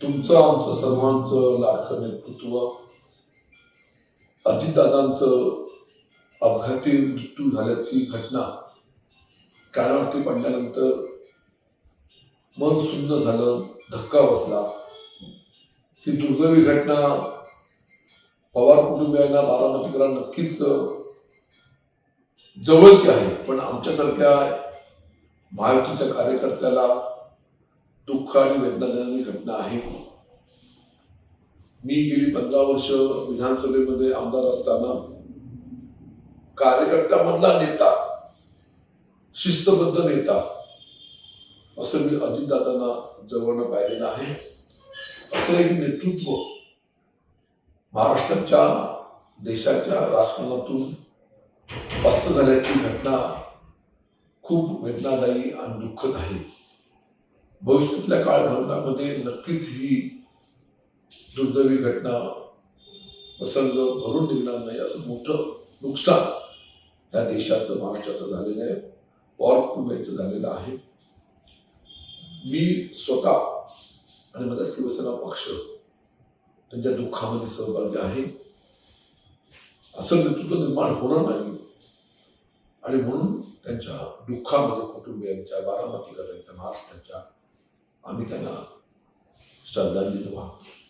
तुमचं आमचं सर्वांचं लाडकं नेतृत्व, अजितदादांचं अपघाती मृत्यू झाल्याची घटना कानावरती पडल्यानंतर मन सुन्न झालं, धक्का बसला. ही दुर्दैवी घटना पवार कुटुंबियांना, बारामतीकरांना नक्कीच जवळची आहे, पण आमच्यासारख्या महायुतीच्या कार्यकर्त्याला दुःख आणि वेदना देणारी घटना आहे. मी गेली 15 वर्ष विधानसभेमध्ये आमदार असताना कार्यकर्त्यामधला नेता, शिस्तबद्ध नेता असं मी अजितदादांना जवळनं पाहिलेलं आहे. असं एक नेतृत्व महाराष्ट्राच्या, देशाच्या राजकारणातून पस्त झाल्याची घटना खूप वेदनादायी आणि दुःखद आहे. भविष्यातल्या काळखंडामध्ये नक्कीच ही दुर्दैवी घटना प्रसंग भरून निघणार नाही, असं मोठं नुकसान या देशाचं, महाराष्ट्राचं झालेलं आहे, पवार कुटुंबियांचं झालेलं आहे. मी स्वतः आणि माझा शिवसेना पक्ष त्यांच्या दुःखामध्ये सहभागी आहे. असं नेतृत्व निर्माण होणार नाही आणि म्हणून त्यांच्या दुःखामध्ये कुटुंबियांच्या, बारामतीकरांच्या, महाराष्ट्राच्या आम्ही त्यांना श्रद्धांजली वाहतो.